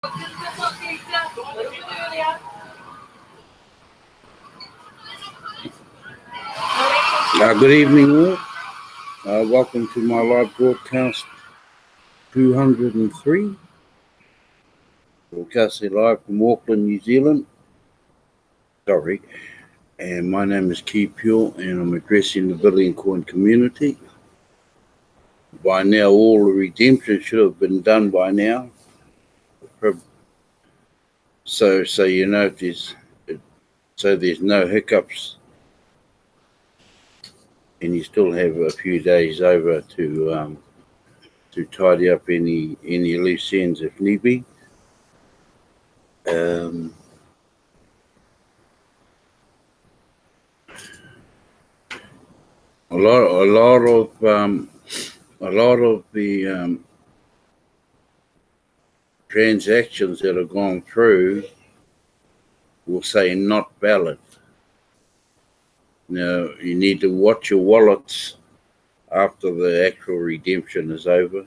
Good evening, all. Welcome to my live broadcast 203. Broadcasting live from Auckland, New Zealand. Sorry. And my name is Keith Pure, and I'm addressing the Billion Coin community. By now, all the redemption should have been done by now. So you know, there's no hiccups, and you still have a few days over to tidy up any loose ends if need be. A lot of the transactions that have gone through will say not valid. Now, you need to watch your wallets after the actual redemption is over,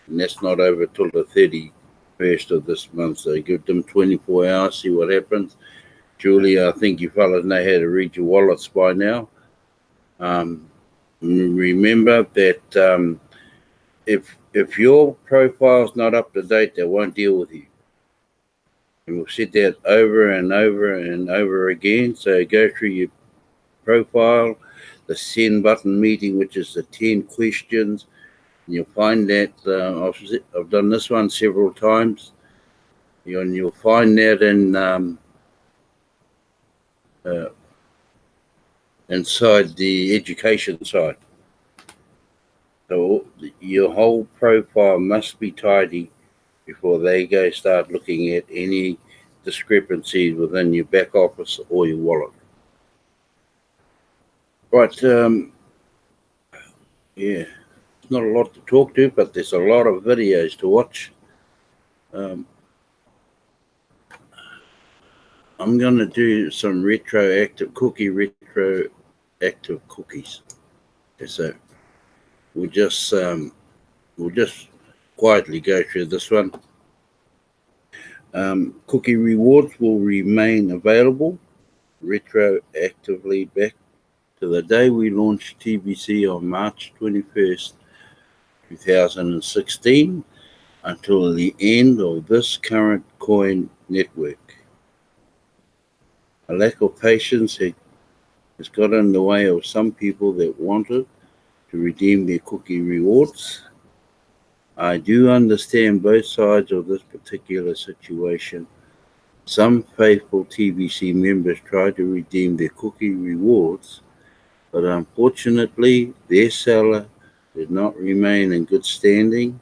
and that's not over till the 31st of this month. So give them 24 hours, see what happens. Julie, I think you fellas know how to read your wallets by now. Remember that if your profile's not up to date, they won't deal with you. And we'll said that over and over and over again. So go through your profile, the send button meeting, which is the 10 questions. And you'll find that I've done this one several times. And you'll find that inside the education side. So your whole profile must be tidy before they start looking at any discrepancies within your back office or your wallet. Right, yeah, not a lot to talk to, but there's a lot of videos to watch. I'm going to do some retroactive cookies. So we'll just quietly go through this one. Cookie rewards will remain available retroactively back to the day we launched TBC on March 21st, 2016 until the end of this current coin network. A lack of patience has got in the way of some people that wanted to redeem their cookie rewards. I do understand both sides of this particular situation. Some faithful TBC members try to redeem their cookie rewards, but unfortunately, their seller did not remain in good standing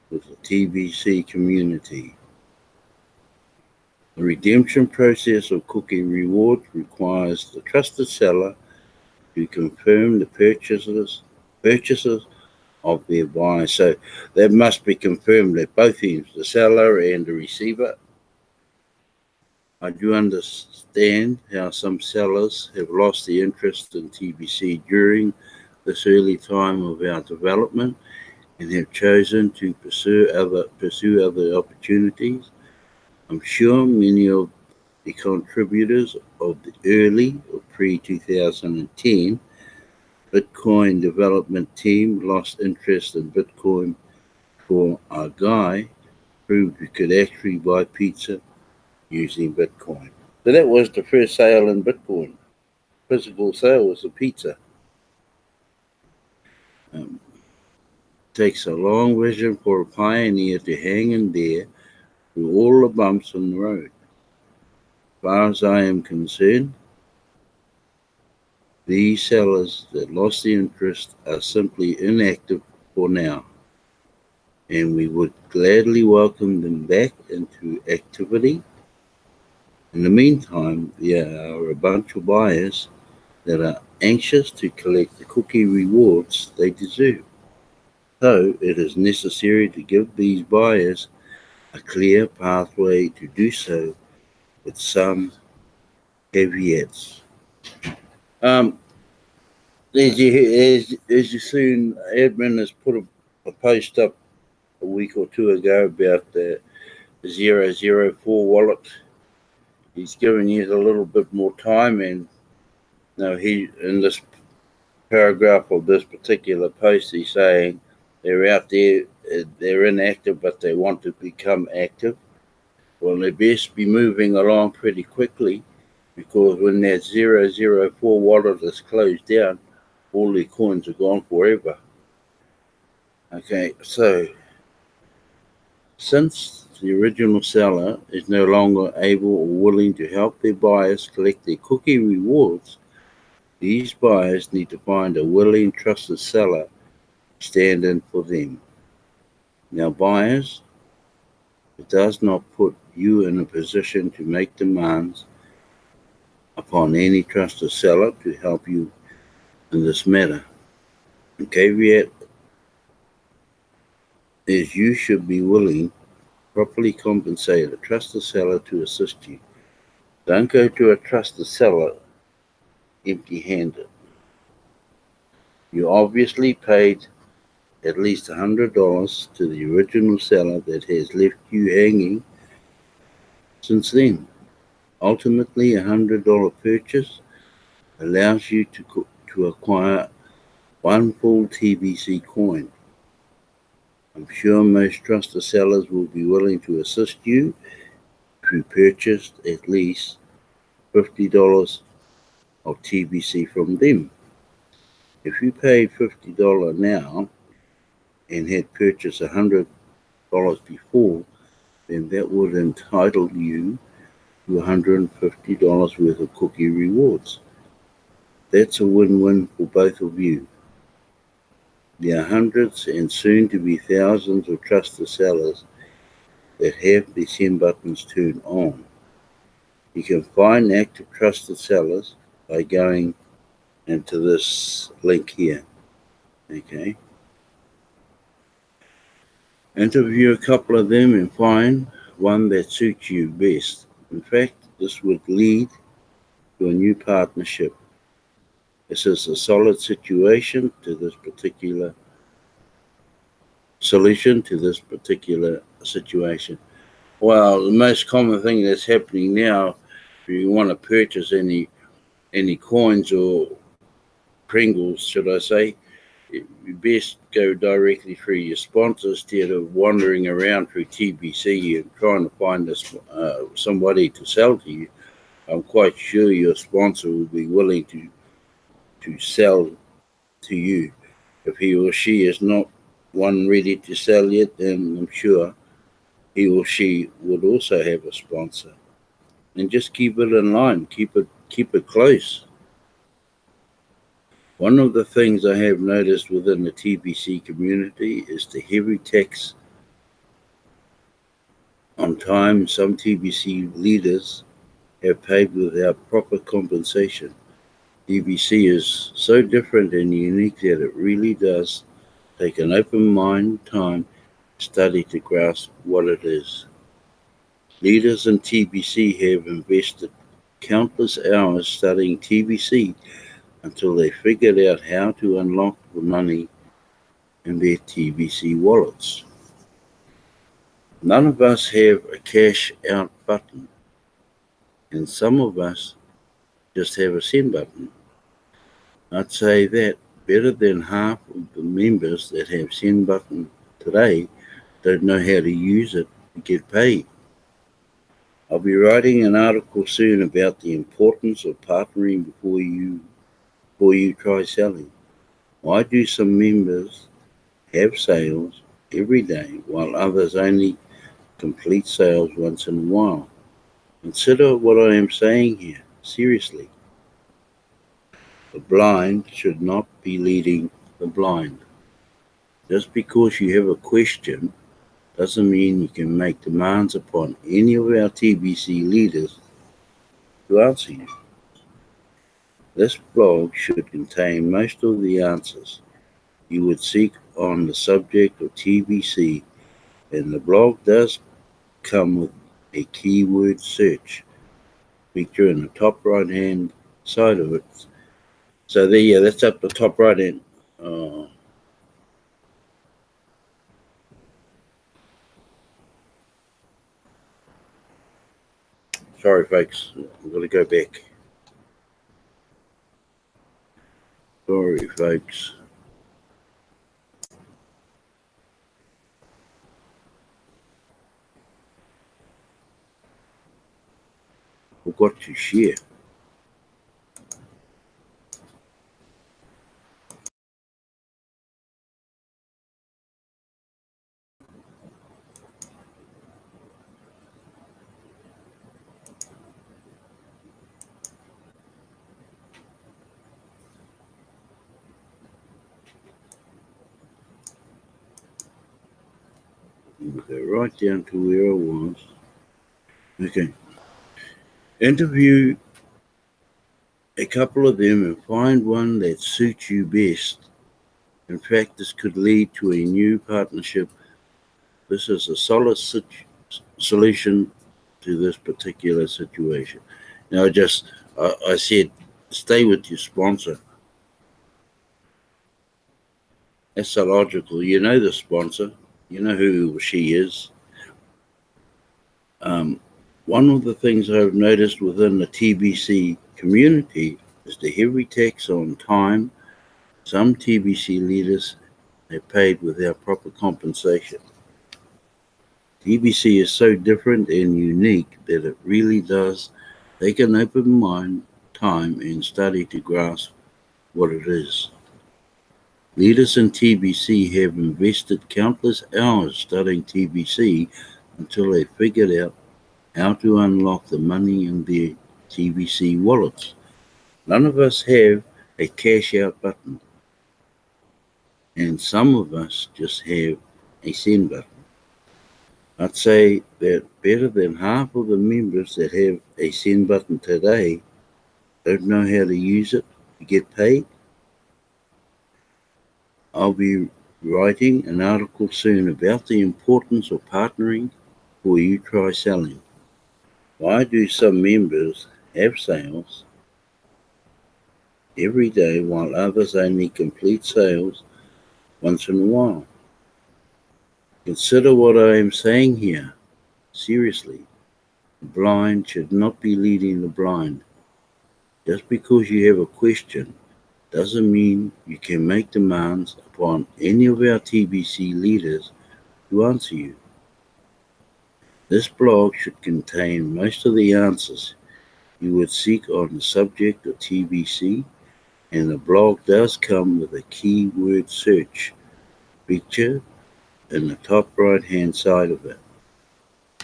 with the TBC community. The redemption process of cookie rewards requires the trusted seller to confirm the purchases of their buyer. So that must be confirmed at both ends, the seller and the receiver. I do understand how some sellers have lost the interest in TBC during this early time of our development and have chosen to pursue other opportunities. I'm sure many of the contributors of the early or pre-2010 Bitcoin development team lost interest in Bitcoin for our guy proved we could actually buy pizza using Bitcoin. So that was the first sale in Bitcoin. Physical sale was a pizza. Takes a long vision for a pioneer to hang in there through all the bumps on the road. As far as I am concerned, these sellers that lost the interest are simply inactive for now, and we would gladly welcome them back into activity. In the meantime, there are a bunch of buyers that are anxious to collect the cookie rewards they deserve. So it is necessary to give these buyers a clear pathway to do so with some caveats. As you seen, admin has put a post up a week or two ago about the 004 wallet. He's giving you a little bit more time, and now he in this paragraph of this particular post, he's saying they're out there, they're inactive, but they want to become active. Well, they best be moving along pretty quickly, because when that 004 wallet is closed down, all their coins are gone forever. Okay, so since the original seller is no longer able or willing to help their buyers collect their cookie rewards, these buyers need to find a willing, trusted seller to stand in for them. Now, buyers, it does not put you in a position to make demands upon any trusted seller to help you in this matter. The caveat is you should be willing to properly compensate a trusted seller to assist you. Don't go to a trusted seller empty-handed. You obviously paid at least $100 to the original seller that has left you hanging since then. Ultimately, a $100 purchase allows you to acquire one full TBC coin. I'm sure most trusted sellers will be willing to assist you if you purchased at least $50 of TBC from them. If you paid $50 now and had purchased $100 before, then that would entitle you to $150 worth of cookie rewards. That's a win-win for both of you. There are hundreds and soon to be thousands of trusted sellers that have their send buttons turned on. You can find active trusted sellers by going into this link here. Okay. Interview a couple of them and find one that suits you best. In fact, this would lead to a new partnership. This is a solid solution to this particular situation. Well, the most common thing that's happening now, if you want to purchase any coins or Pringles, should I say, you best go directly through your sponsor instead of wandering around through TBC and trying to find somebody to sell to you. I'm quite sure your sponsor will be willing to sell to you. If he or she is not one ready to sell yet, then I'm sure he or she would also have a sponsor. And just keep it in line, keep it close. One of the things I have noticed within the TBC community is the heavy tax on time some TBC leaders have paid without proper compensation. TBC is so different and unique that it really does take an open mind time to study to grasp what it is. Leaders in TBC have invested countless hours studying TBC until they figured out how to unlock the money in their TBC wallets. None of us have a cash out button, and some of us just have a send button. I'd say that better than half of the members that have send button today don't know how to use it to get paid. I'll be writing an article soon about the importance of partnering before you try selling. Why do some members have sales every day while others only complete sales once in a while? Consider what I am saying here. Seriously. The blind should not be leading the blind. Just because you have a question doesn't mean you can make demands upon any of our TBC leaders to answer you. This blog should contain most of the answers you would seek on the subject of TBC, and the blog does come with a keyword search feature in the top right hand side of it. So there, yeah, that's up the top right hand. Sorry, folks. I'm going to go back. Sorry, folks. Forgot to share. We'll go right down to where I was. Okay. Interview a couple of them and find one that suits you best. In fact, this could lead to a new partnership. This is a solid solution to this particular situation. Now, I said, stay with your sponsor. That's so logical. You know the sponsor. You know who she is. One of the things I've noticed within the TBC community is the heavy tax on time. Some TBC leaders are paid without proper compensation. TBC is so different and unique that it really does take an open mind, time, and study to grasp what it is. Leaders in TBC have invested countless hours studying TBC until they figured out how to unlock the money in their TBC wallets. None of us have a cash out button, and some of us just have a send button. I'd say that better than half of the members that have a send button today don't know how to use it to get paid. I'll be writing an article soon about the importance of partnering before you try selling. Why do some members have sales every day while others only complete sales once in a while? Consider what I am saying here. Seriously, the blind should not be leading the blind. Just because you have a question doesn't mean you can make demands upon any of our TBC leaders to answer you. This blog should contain most of the answers you would seek on the subject of TBC, and the blog does come with a keyword search picture in the top right hand side of it.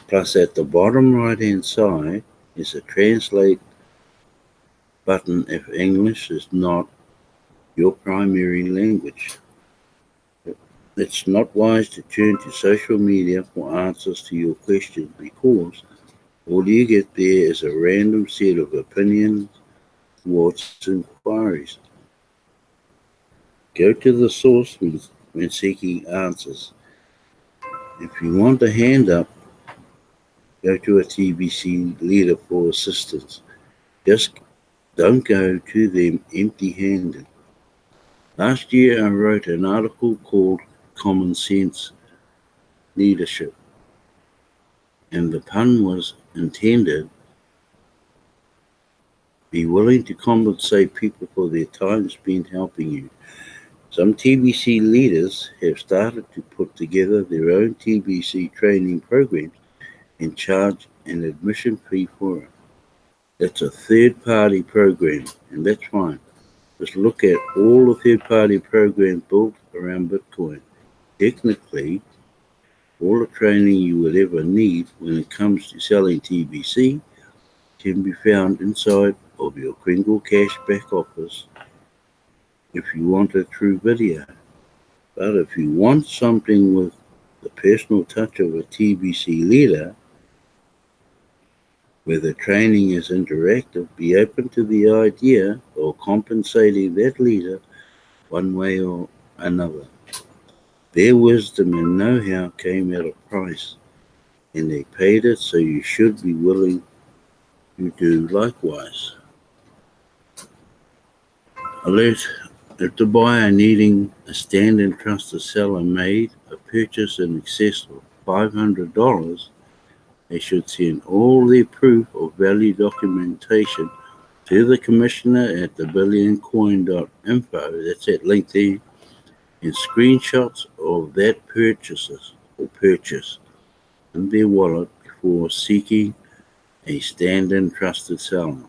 Plus, at the bottom right hand side is a translate button if English is not your primary language. It's not wise to turn to social media for answers to your questions because all you get there is a random set of opinions, thoughts, inquiries. Go to the source when seeking answers. If you want a hand up, go to a TBC leader for assistance. Just don't go to them empty-handed. Last year I wrote an article called Common Sense Leadership, and the pun was intended. Be willing to compensate people for their time spent helping you. Some TBC leaders have started to put together their own TBC training programs and charge an admission fee for it. That's a third-party program, and that's fine. Just look at all the third-party programs built around Bitcoin. Technically, all the training you would ever need when it comes to selling TBC can be found inside of your Kringle Cash back office if you want a true video. But if you want something with the personal touch of a TBC leader, where the training is interactive, be open to the idea of compensating that leader one way or another. Their wisdom and know-how came at a price, and they paid it, so you should be willing to do likewise. Alert: if the buyer needing a stand-in trusted seller made a purchase in excess of $500, They should send all their proof of value documentation to the commissioner at the billioncoin.info. That's that link there, and screenshots of that purchase in their wallet before seeking a stand-in trusted seller.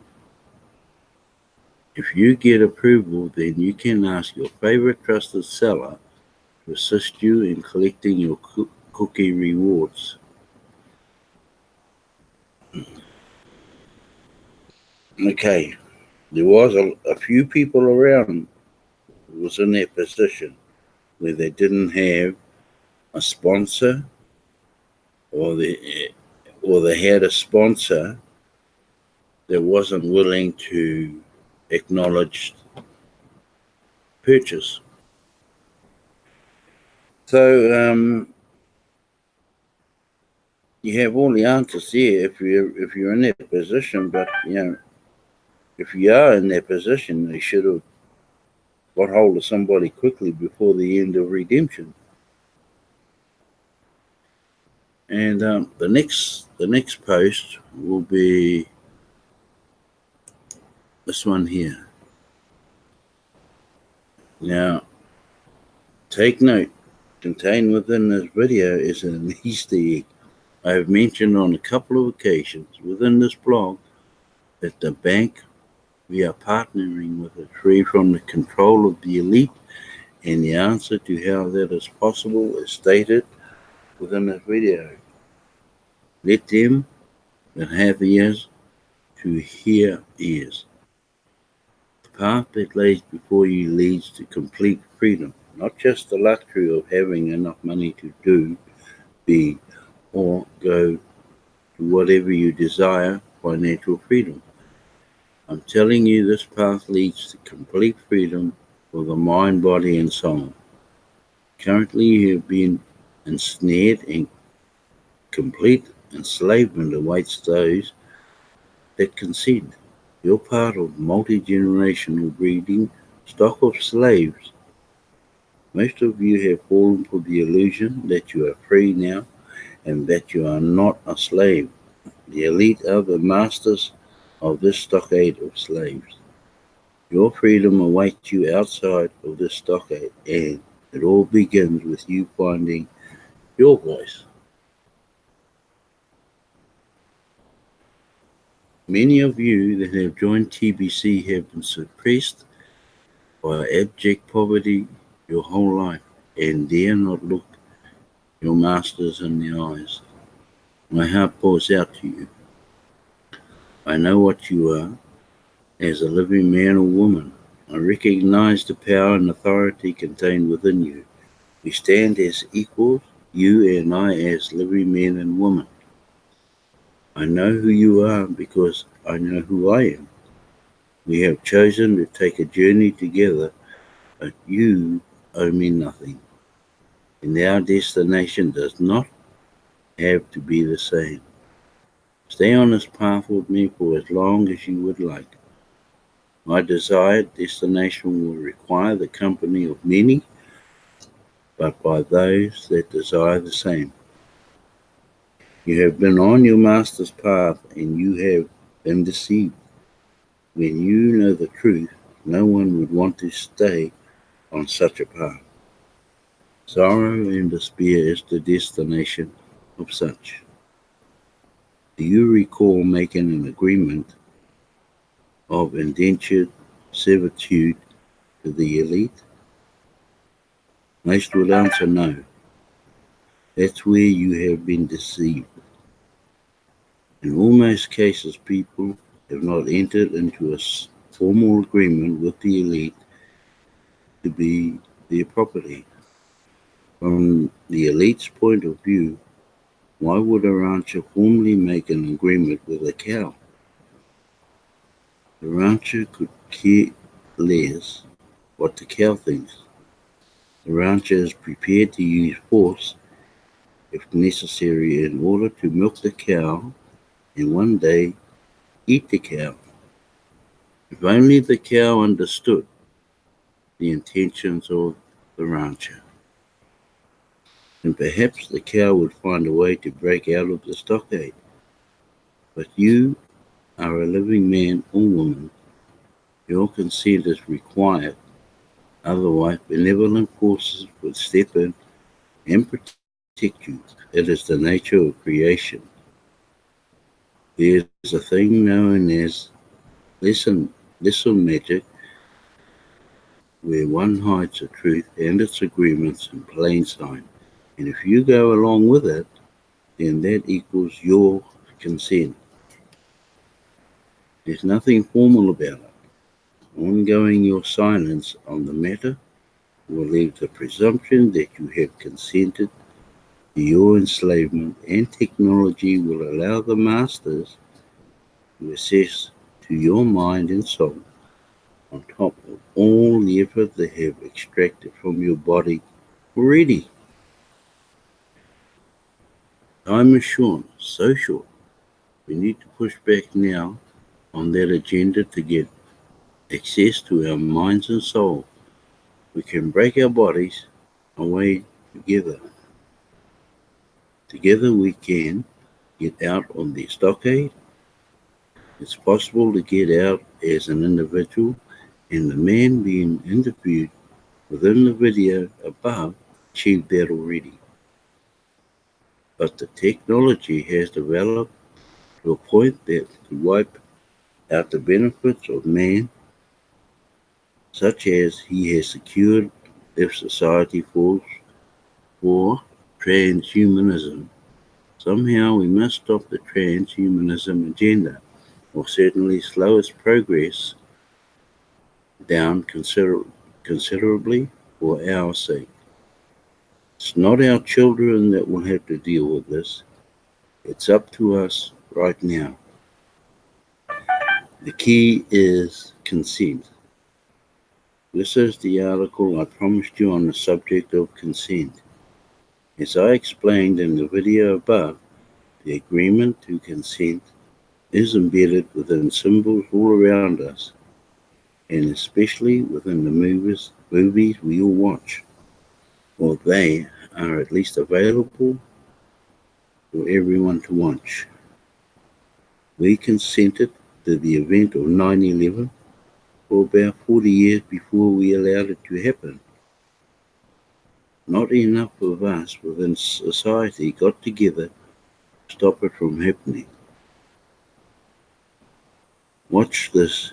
If you get approval, then you can ask your favorite trusted seller to assist you in collecting your cookie rewards. Okay, there was a few people around who was in that position where they didn't have a sponsor, or they had a sponsor that wasn't willing to acknowledge purchase. So you have all the answers there if you're in that position. But if you are in that position, they should have got hold of somebody quickly before the end of redemption. And the next post will be this one here. Now, take note. Contained within this video is an Easter egg. I have mentioned on a couple of occasions within this blog that the bank we are partnering with is free from the control of the elite, and the answer to how that is possible is stated within this video. Let them that have ears to hear ears. The path that lays before you leads to complete freedom, not just the luxury of having enough money to do, be, or go to whatever you desire, financial freedom. I'm telling you, this path leads to complete freedom for the mind, body, and soul. Currently, you have been ensnared, and complete enslavement awaits those that consent. You're part of multi-generational breeding stock of slaves. Most of you have fallen for the illusion that you are free now and that you are not a slave. The elite are the masters of this stockade of slaves. Your freedom awaits you outside of this stockade, and it all begins with you finding your voice. Many of you that have joined TBC have been suppressed by abject poverty your whole life and dare not look your masters in the eyes. My heart pours out to you. I know what you are as a living man or woman. I recognize the power and authority contained within you. We stand as equals, you and I as living men and women. I know who you are because I know who I am. We have chosen to take a journey together, but you owe me nothing. And our destination does not have to be the same. Stay on this path with me for as long as you would like. My desired destination will require the company of many, but by those that desire the same. You have been on your master's path and you have been deceived. When you know the truth, no one would want to stay on such a path. Sorrow and despair is the destination of such. Do you recall making an agreement of indentured servitude to the elite? Most would answer no. That's where you have been deceived. In all most cases, people have not entered into a formal agreement with the elite to be their property. From the elite's point of view, why would a rancher formally make an agreement with a cow? The rancher could care less what the cow thinks. The rancher is prepared to use force if necessary in order to milk the cow and one day eat the cow. If only the cow understood the intentions of the rancher, then perhaps the cow would find a way to break out of the stockade. But you are a living man or woman. Your consent is required. Otherwise, benevolent forces would step in and protect you. It is the nature of creation. There is a thing known as lesson, lesson magic, where one hides the truth and its agreements in plain sight. And if you go along with it, then that equals your consent. There's nothing formal about it. Ongoing your silence on the matter will leave the presumption that you have consented to your enslavement, and technology will allow the masters to access to your mind and soul on top of all the effort they have extracted from your body already. Time is short, so short. We need to push back now on that agenda to get access to our minds and soul. We can break our bodies away together. Together we can get out on the stockade. It's possible to get out as an individual, and the man being interviewed within the video above achieved that already. But the technology has developed to a point that could wipe out the benefits of man, such as he has secured if society falls for transhumanism. Somehow we must stop the transhumanism agenda, or certainly slow its progress down considerably for our sake. It's not our children that will have to deal with this. It's up to us right now. The key is consent. This is the article I promised you on the subject of consent. As I explained in the video above, the agreement to consent is embedded within symbols all around us, and especially within the movies we all watch, or they are at least available for everyone to watch. We consented to the event of 9/11 for about 40 years before we allowed it to happen. Not enough of us within society got together to stop it from happening. Watch this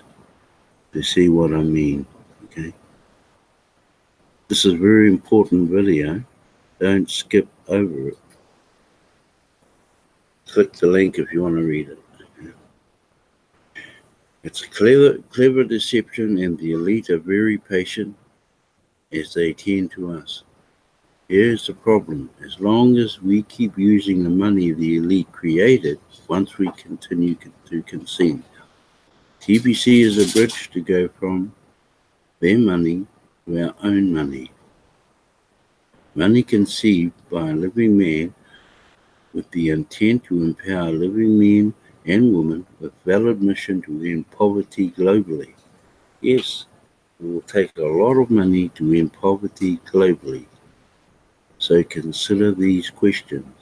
to see what I mean. Okay? This is a very important video. Don't skip over it. Click the link if you want to read it. It's a clever deception, and the elite are very patient as they tend to us. Here's the problem. As long as we keep using the money the elite created, once we continue to consent, TBC is a bridge to go from their money to our own money. Money conceived by a living man with the intent to empower living men and women with valid mission to end poverty globally. Yes, it will take a lot of money to end poverty globally. So consider these questions.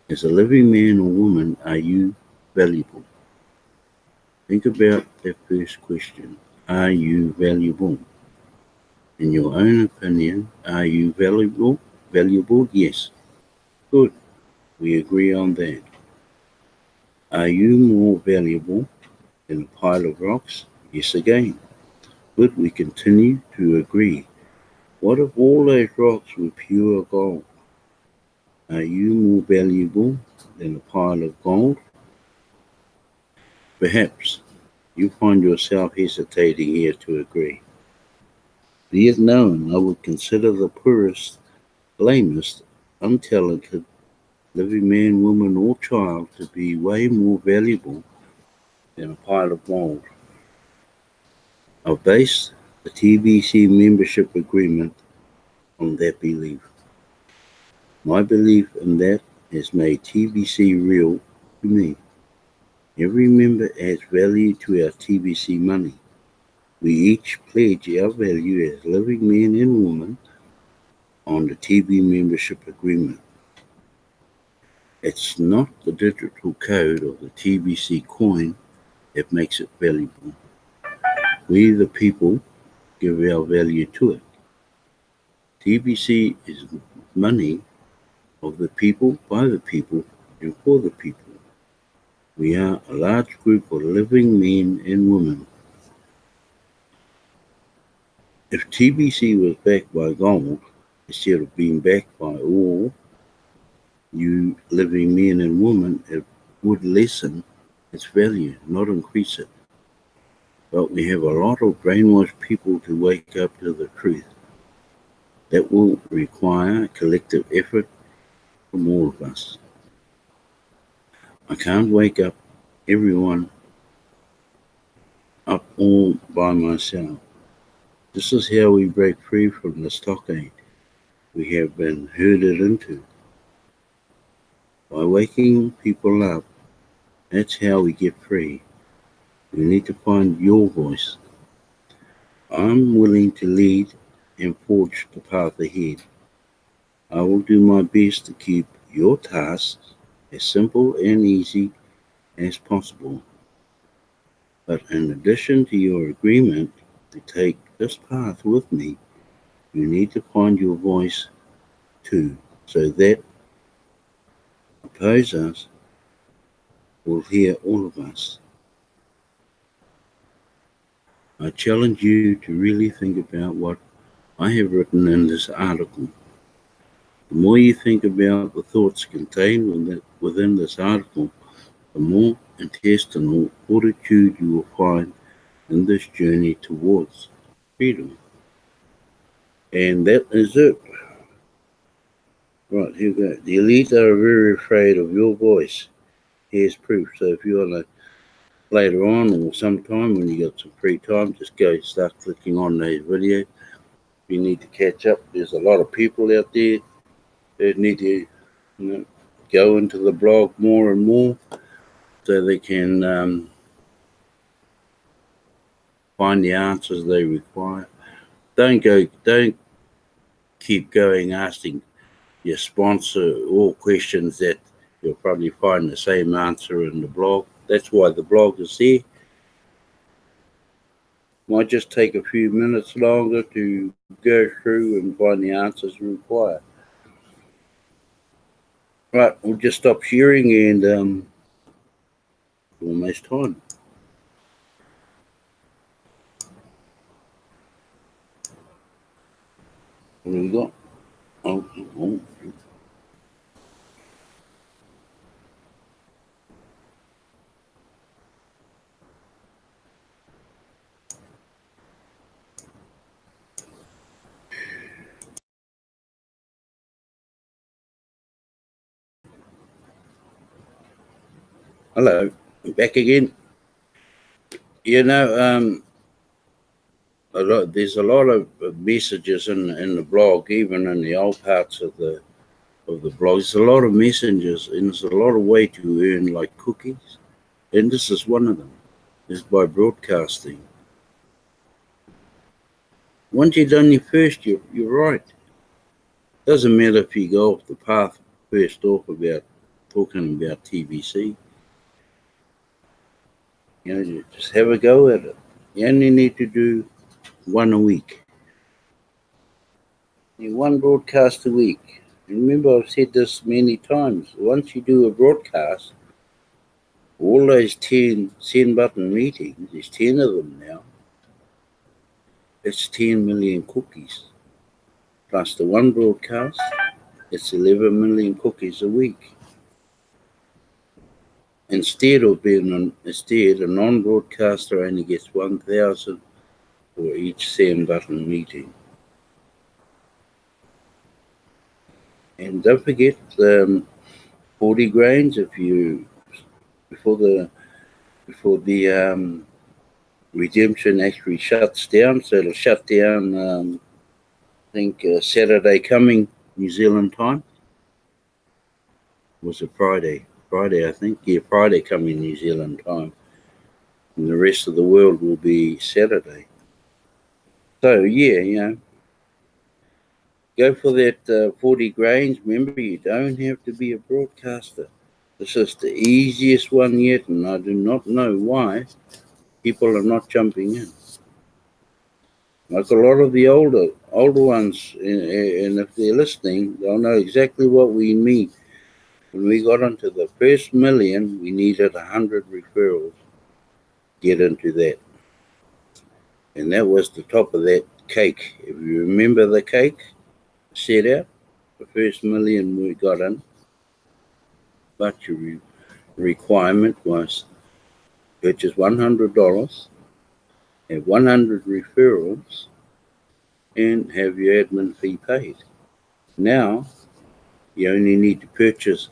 As a living man or woman, are you valuable? Think about that first question. Are you valuable? In your own opinion, are you valuable? Valuable? Yes. Good. We agree on that. Are you more valuable than a pile of rocks? Yes again. Good. We continue to agree. What if all those rocks were pure gold? Are you more valuable than a pile of gold? Perhaps you find yourself hesitating here to agree. Be it known, I would consider the poorest, lamest, untalented, living man, woman, or child to be way more valuable than a pile of gold. I've based the TBC membership agreement on that belief. My belief in that has made TBC real to me. Every member adds value to our TBC money. We each pledge our value as living men and women on the TB membership agreement. It's not the digital code of the TBC coin that makes it valuable. We, the people, give our value to it. TBC is money of the people, by the people, and for the people. We are a large group of living men and women. If TBC was backed by gold, instead of being backed by all you living men and women, it would lessen its value, not increase it. But we have a lot of brainwashed people to wake up to the truth. That will require collective effort from all of us. I can't wake up everyone up all by myself. This is how we break free from the stockade we have been herded into. By waking people up, that's how we get free. We need to find your voice. I'm willing to lead and forge the path ahead. I will do my best to keep your tasks as simple and easy as possible. But in addition to your agreement to take this path with me, you need to find your voice too, so that oppose us will hear all of us. I challenge you to really think about what I have written in this article. The more you think about the thoughts contained within this article, the more intestinal fortitude you will find in this journey towards freedom. And that is it. Right, here we go. The elite are very afraid of your voice. Here's proof. So if you want to later on or sometime when you got some free time, just go start clicking on those videos. You need to catch up. There's a lot of people out there that need to go into the blog more and more so they can find the answers they require. Don't keep going asking your sponsor all questions that you'll probably find the same answer in the blog. That's why the blog is there. Might just take a few minutes longer to go through and find the answers required. Right, we'll just stop sharing and almost time. What do we got? Oh. Hello, I'm back again. You know, there's a lot of messages in the blog, even in the old parts of the blog. There's a lot of messengers, and there's a lot of way to earn like cookies, and this is one of them. Is by broadcasting. Once you've done your first, you're right. Doesn't matter if you go off the path first off about talking about TBC. You just have a go at it. You only need to do one a week. One broadcast a week. And remember, I've said this many times. Once you do a broadcast, all those 10 send button meetings, there's 10 of them now. It's 10 million cookies. Plus the one broadcast, it's 11 million cookies a week. Instead, a non-broadcaster only gets 1,000 for each send button meeting. And don't forget 40 grains before the redemption actually shuts down. So it'll shut down, I think Saturday coming New Zealand time. Was it Friday? Friday, I think. Yeah, Friday coming New Zealand time. And the rest of the world will be Saturday. So yeah, go for that 40 grains. Remember, you don't have to be a broadcaster. This is the easiest one yet, and I do not know why people are not jumping in. Like a lot of the older ones, and if they're listening, they'll know exactly what we mean. When we got into the first million, we needed 100 referrals to get into that. And that was the top of that cake. If you remember the cake set out, the first million we got in, but your requirement was purchase $100, have 100 referrals, and have your admin fee paid. Now, you only need to purchase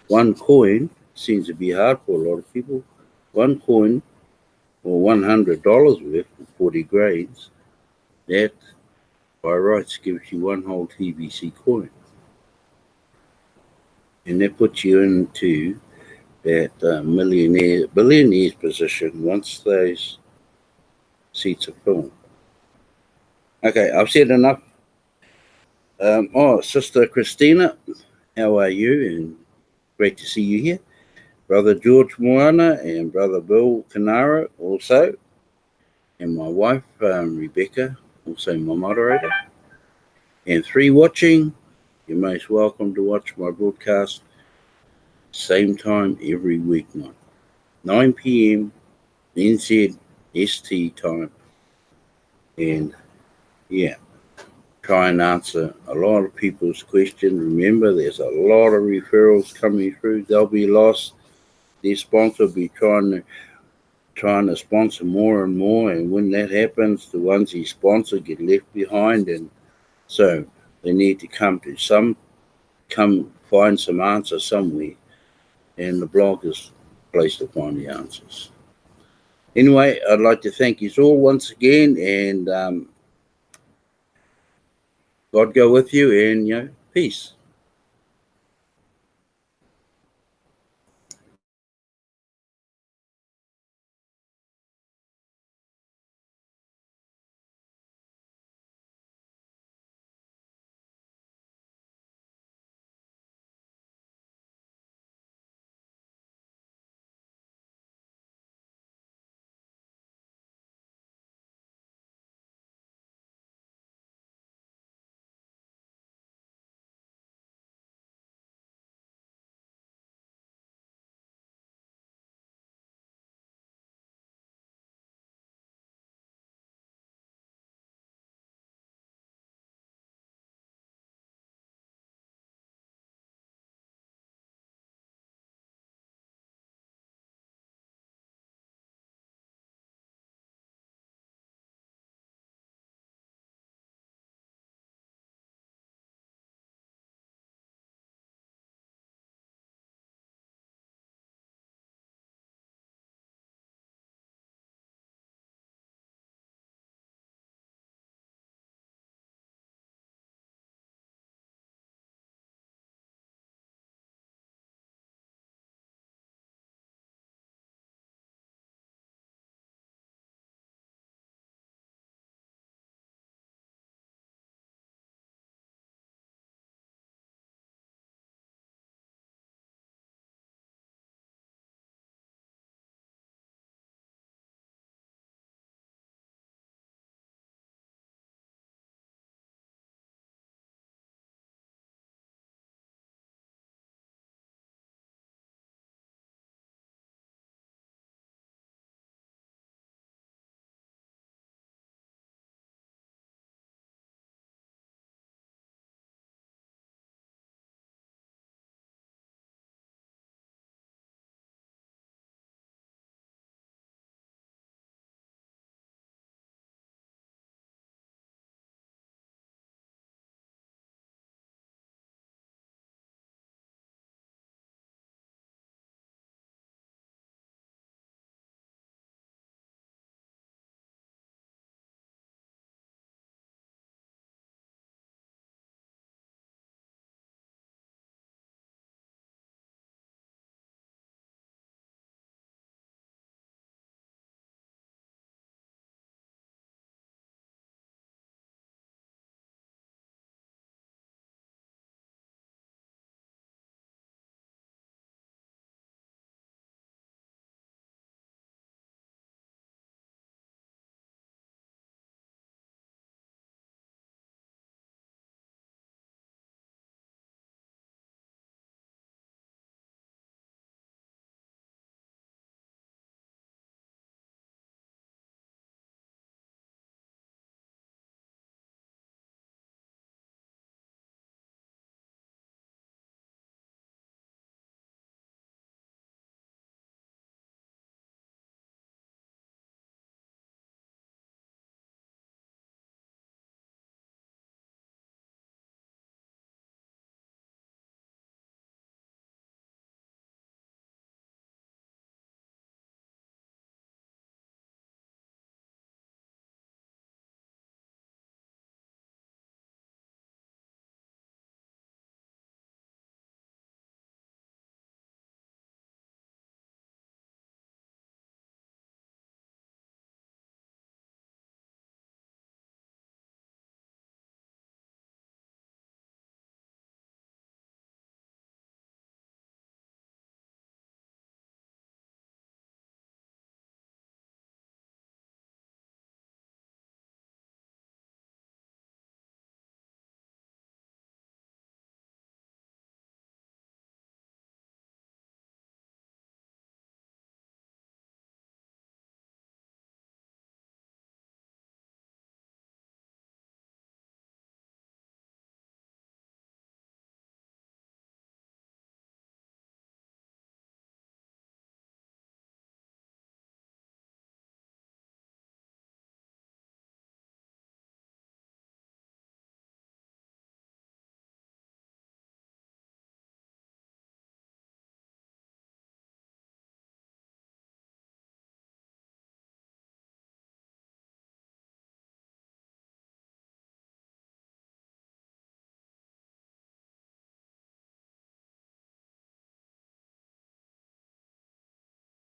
one coin. Seems to be hard for a lot of people. One coin or $100 worth of 40 grains. That, by rights, gives you one whole TBC coin. And that puts you into that billionaire's position once those seats are filled. Okay, I've said enough. Sister Christina, how are you? And great to see you here. Brother George Moana and Brother Bill Kanara also. And my wife, Rebecca, also my moderator. And 3 watching, you're most welcome to watch my broadcast same time every weeknight. 9 p.m. NZ ST time. And yeah, try and answer a lot of people's questions. Remember, there's a lot of referrals coming through. They'll be lost. Their sponsor will be trying to sponsor more and more. And when that happens, the ones he sponsored get left behind. And so they need to come find some answer somewhere. And the blog is a place to find the answers. Anyway, I'd like to thank you all once again, and God go with you, and peace.